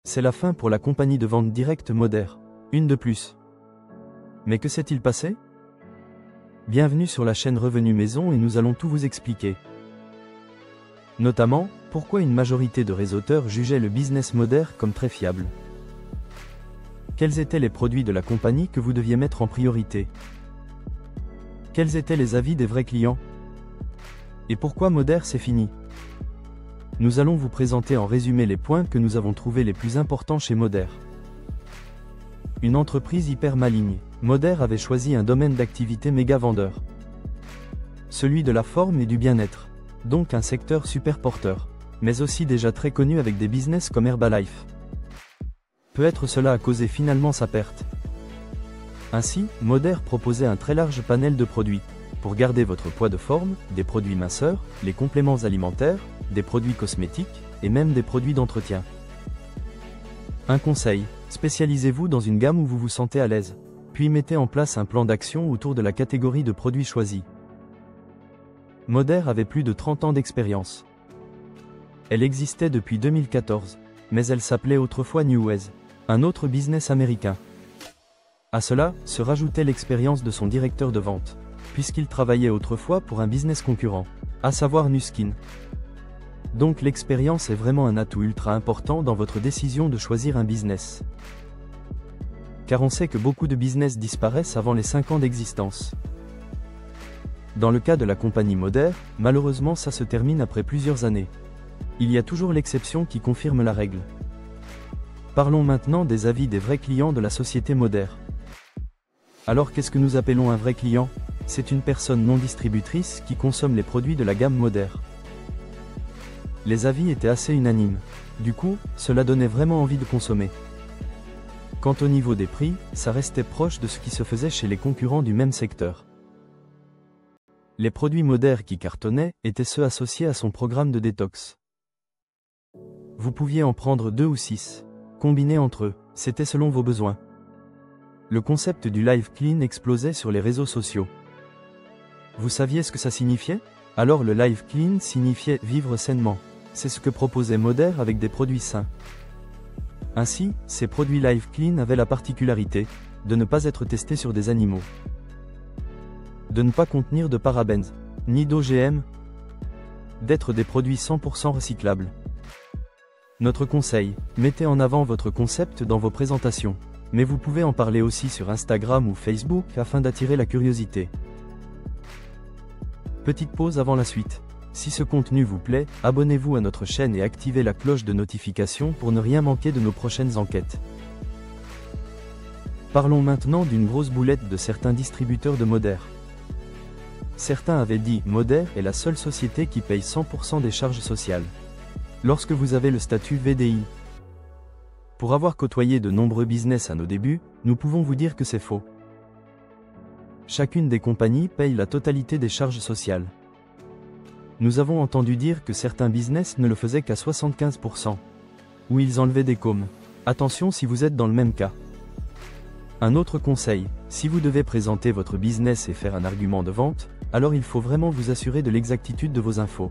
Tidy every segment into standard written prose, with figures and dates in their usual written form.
C'est la fin pour la compagnie de vente directe Moder. Une de plus. Mais que s'est-il passé? Bienvenue sur la chaîne Revenu Maison et nous allons tout vous expliquer. Notamment, pourquoi une majorité de réseauteurs jugeait le business Moder comme très fiable. Quels étaient les produits de la compagnie que vous deviez mettre en priorité? Quels étaient les avis des vrais clients? Et pourquoi Moder c'est fini? Nous allons vous présenter en résumé les points que nous avons trouvés les plus importants chez Moder. Une entreprise hyper maligne. Moder avait choisi un domaine d'activité méga vendeur. Celui de la forme et du bien-être. Donc un secteur super porteur. Mais aussi déjà très connu avec des business comme Herbalife. Peut-être cela a causé finalement sa perte. Ainsi, Moder proposait un très large panel de produits. Pour garder votre poids de forme, des produits minceurs, les compléments alimentaires, des produits cosmétiques, et même des produits d'entretien. Un conseil, spécialisez-vous dans une gamme où vous vous sentez à l'aise. Puis mettez en place un plan d'action autour de la catégorie de produits choisis. Moder avait plus de 30 ans d'expérience. Elle existait depuis 2014, mais elle s'appelait autrefois Newways, un autre business américain. À cela, se rajoutait l'expérience de son directeur de vente, puisqu'il travaillait autrefois pour un business concurrent, à savoir Nu Skin. Donc l'expérience est vraiment un atout ultra important dans votre décision de choisir un business. Car on sait que beaucoup de business disparaissent avant les 5 ans d'existence. Dans le cas de la compagnie Moder, malheureusement ça se termine après plusieurs années. Il y a toujours l'exception qui confirme la règle. Parlons maintenant des avis des vrais clients de la société Moder. Alors qu'est-ce que nous appelons un vrai client? C'est une personne non distributrice qui consomme les produits de la gamme Moder. Les avis étaient assez unanimes. Du coup, cela donnait vraiment envie de consommer. Quant au niveau des prix, ça restait proche de ce qui se faisait chez les concurrents du même secteur. Les produits Moder qui cartonnaient étaient ceux associés à son programme de détox. Vous pouviez en prendre 2 ou 6, combinés entre eux, c'était selon vos besoins. Le concept du Live Clean explosait sur les réseaux sociaux. Vous saviez ce que ça signifiait? Alors le Live Clean signifiait vivre sainement. C'est ce que proposait Moder avec des produits sains. Ainsi, ces produits Live Clean avaient la particularité de ne pas être testés sur des animaux, de ne pas contenir de parabènes, ni d'OGM, d'être des produits 100% recyclables. Notre conseil, mettez en avant votre concept dans vos présentations, mais vous pouvez en parler aussi sur Instagram ou Facebook afin d'attirer la curiosité. Petite pause avant la suite. Si ce contenu vous plaît, abonnez-vous à notre chaîne et activez la cloche de notification pour ne rien manquer de nos prochaines enquêtes. Parlons maintenant d'une grosse boulette de certains distributeurs de Moder. Certains avaient dit « Moder est la seule société qui paye 100% des charges sociales. » Lorsque vous avez le statut VDI. Pour avoir côtoyé de nombreux business à nos débuts, nous pouvons vous dire que c'est faux. Chacune des compagnies paye la totalité des charges sociales. Nous avons entendu dire que certains business ne le faisaient qu'à 75%. Ou ils enlevaient des cômes. Attention si vous êtes dans le même cas. Un autre conseil, si vous devez présenter votre business et faire un argument de vente, alors il faut vraiment vous assurer de l'exactitude de vos infos.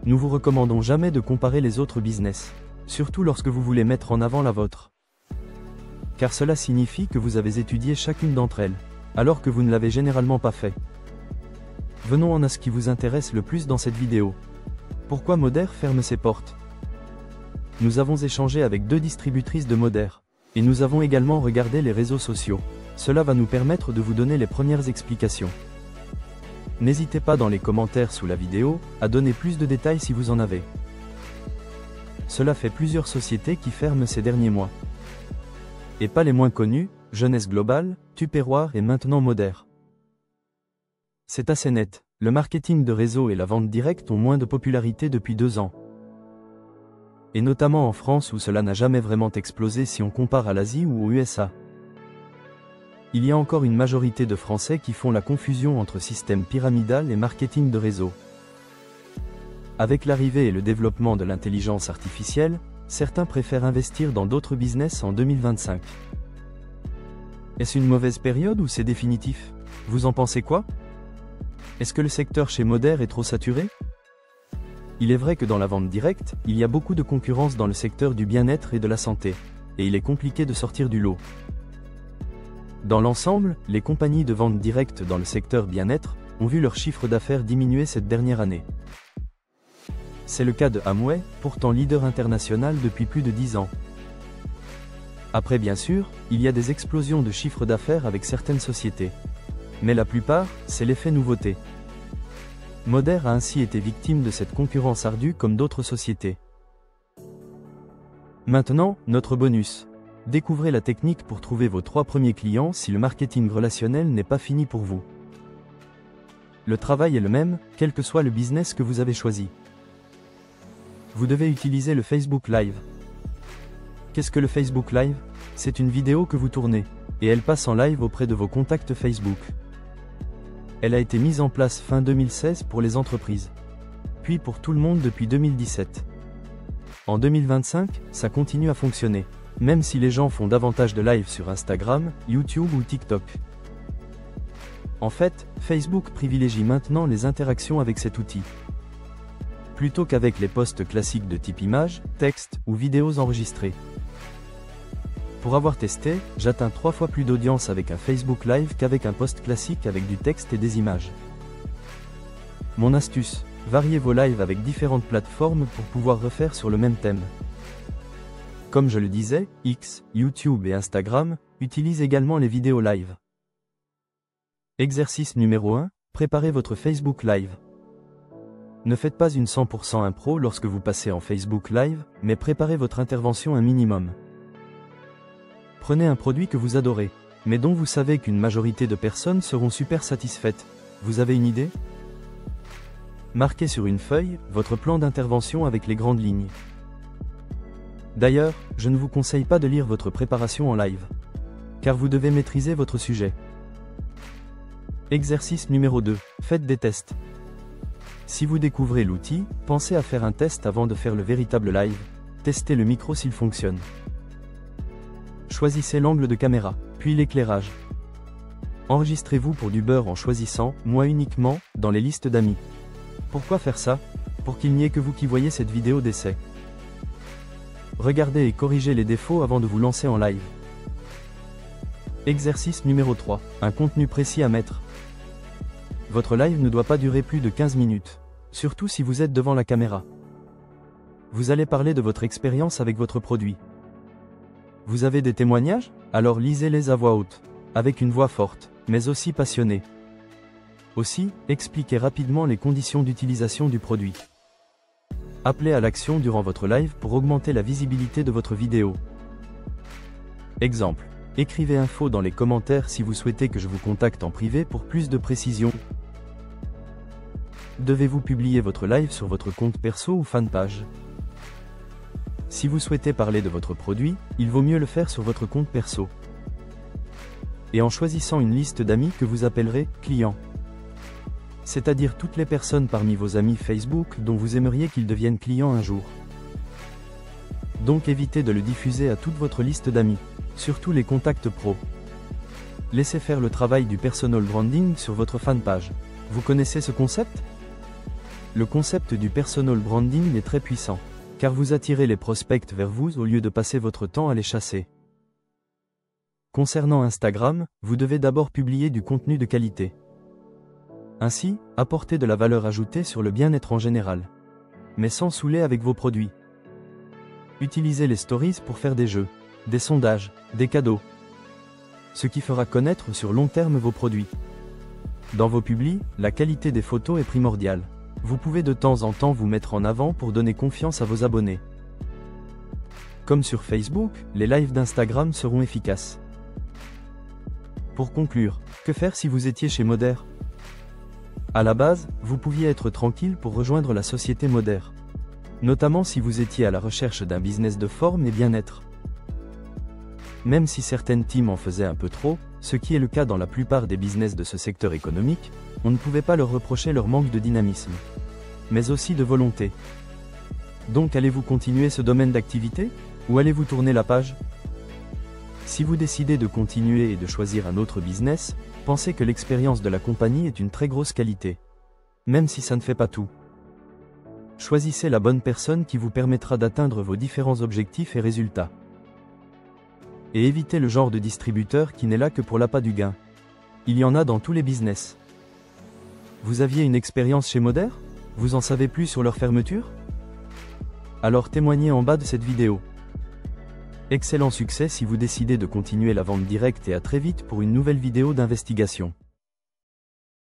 Nous vous recommandons jamais de comparer les autres business, surtout lorsque vous voulez mettre en avant la vôtre. Car cela signifie que vous avez étudié chacune d'entre elles, alors que vous ne l'avez généralement pas fait. Venons-en à ce qui vous intéresse le plus dans cette vidéo. Pourquoi Moder ferme ses portes? Nous avons échangé avec 2 distributrices de Moder, et nous avons également regardé les réseaux sociaux. Cela va nous permettre de vous donner les premières explications. N'hésitez pas dans les commentaires sous la vidéo, à donner plus de détails si vous en avez. Cela fait plusieurs sociétés qui ferment ces derniers mois. Et pas les moins connus, Jeunesse Globale, Tupperware et maintenant Moder. C'est assez net, le marketing de réseau et la vente directe ont moins de popularité depuis 2 ans. Et notamment en France où cela n'a jamais vraiment explosé si on compare à l'Asie ou aux USA. Il y a encore une majorité de Français qui font la confusion entre système pyramidal et marketing de réseau. Avec l'arrivée et le développement de l'intelligence artificielle, certains préfèrent investir dans d'autres business en 2025. Est-ce une mauvaise période ou c'est définitif? Vous en pensez quoi? Est-ce que le secteur chez Moder est trop saturé? Il est vrai que dans la vente directe, il y a beaucoup de concurrence dans le secteur du bien-être et de la santé, et il est compliqué de sortir du lot. Dans l'ensemble, les compagnies de vente directe dans le secteur bien-être ont vu leur chiffre d'affaires diminuer cette dernière année. C'est le cas de Amway, pourtant leader international depuis plus de 10 ans. Après bien sûr, il y a des explosions de chiffre d'affaires avec certaines sociétés. Mais la plupart, c'est l'effet nouveauté. Modère a ainsi été victime de cette concurrence ardue comme d'autres sociétés. Maintenant, notre bonus. Découvrez la technique pour trouver vos 3 premiers clients si le marketing relationnel n'est pas fini pour vous. Le travail est le même, quel que soit le business que vous avez choisi. Vous devez utiliser le Facebook Live. Qu'est-ce que le Facebook Live? C'est une vidéo que vous tournez, et elle passe en live auprès de vos contacts Facebook. Elle a été mise en place fin 2016 pour les entreprises, puis pour tout le monde depuis 2017. En 2025, ça continue à fonctionner, même si les gens font davantage de live sur Instagram, YouTube ou TikTok. En fait, Facebook privilégie maintenant les interactions avec cet outil, plutôt qu'avec les posts classiques de type image, texte ou vidéos enregistrées. Pour avoir testé, j'atteins 3 fois plus d'audience avec un Facebook Live qu'avec un post classique avec du texte et des images. Mon astuce, variez vos lives avec différentes plateformes pour pouvoir refaire sur le même thème. Comme je le disais, X, YouTube et Instagram utilisent également les vidéos live. Exercice numéro 1, préparez votre Facebook Live. Ne faites pas une 100% impro lorsque vous passez en Facebook Live, mais préparez votre intervention un minimum. Prenez un produit que vous adorez, mais dont vous savez qu'une majorité de personnes seront super satisfaites. Vous avez une idée? Marquez sur une feuille votre plan d'intervention avec les grandes lignes. D'ailleurs, je ne vous conseille pas de lire votre préparation en live, car vous devez maîtriser votre sujet. Exercice numéro 2, faites des tests. Si vous découvrez l'outil, pensez à faire un test avant de faire le véritable live. Testez le micro s'il fonctionne. Choisissez l'angle de caméra, puis l'éclairage. Enregistrez-vous pour du beurre en choisissant « Moi uniquement » dans les listes d'amis. Pourquoi faire ça? Pour qu'il n'y ait que vous qui voyez cette vidéo d'essai. Regardez et corrigez les défauts avant de vous lancer en live. Exercice numéro 3, un contenu précis à mettre. Votre live ne doit pas durer plus de 15 minutes, surtout si vous êtes devant la caméra. Vous allez parler de votre expérience avec votre produit. Vous avez des témoignages? Alors lisez-les à voix haute, avec une voix forte, mais aussi passionnée. Aussi, expliquez rapidement les conditions d'utilisation du produit. Appelez à l'action durant votre live pour augmenter la visibilité de votre vidéo. Exemple. Écrivez info dans les commentaires si vous souhaitez que je vous contacte en privé pour plus de précision. Devez-vous publier votre live sur votre compte perso ou fanpage? Si vous souhaitez parler de votre produit, il vaut mieux le faire sur votre compte perso. Et en choisissant une liste d'amis que vous appellerez « clients ». C'est-à-dire toutes les personnes parmi vos amis Facebook dont vous aimeriez qu'ils deviennent clients un jour. Donc évitez de le diffuser à toute votre liste d'amis, surtout les contacts pro. Laissez faire le travail du personal branding sur votre fanpage. Vous connaissez ce concept? Le concept du personal branding est très puissant, car vous attirez les prospects vers vous au lieu de passer votre temps à les chasser. Concernant Instagram, vous devez d'abord publier du contenu de qualité. Ainsi, apportez de la valeur ajoutée sur le bien-être en général, mais sans saouler avec vos produits. Utilisez les stories pour faire des jeux, des sondages, des cadeaux. Ce qui fera connaître sur long terme vos produits. Dans vos publis, la qualité des photos est primordiale. Vous pouvez de temps en temps vous mettre en avant pour donner confiance à vos abonnés. Comme sur Facebook, les lives d'Instagram seront efficaces. Pour conclure, que faire si vous étiez chez Modère? À la base, vous pouviez être tranquille pour rejoindre la société Modère. Notamment si vous étiez à la recherche d'un business de forme et bien-être. Même si certaines teams en faisaient un peu trop, ce qui est le cas dans la plupart des business de ce secteur économique, on ne pouvait pas leur reprocher leur manque de dynamisme, mais aussi de volonté. Donc allez-vous continuer ce domaine d'activité, ou allez-vous tourner la page? Si vous décidez de continuer et de choisir un autre business, pensez que l'expérience de la compagnie est une très grosse qualité, même si ça ne fait pas tout. Choisissez la bonne personne qui vous permettra d'atteindre vos différents objectifs et résultats. Et évitez le genre de distributeur qui n'est là que pour l'appât du gain. Il y en a dans tous les business. Vous aviez une expérience chez Moder? Vous en savez plus sur leur fermeture? Alors témoignez en bas de cette vidéo. Excellent succès si vous décidez de continuer la vente directe et à très vite pour une nouvelle vidéo d'investigation.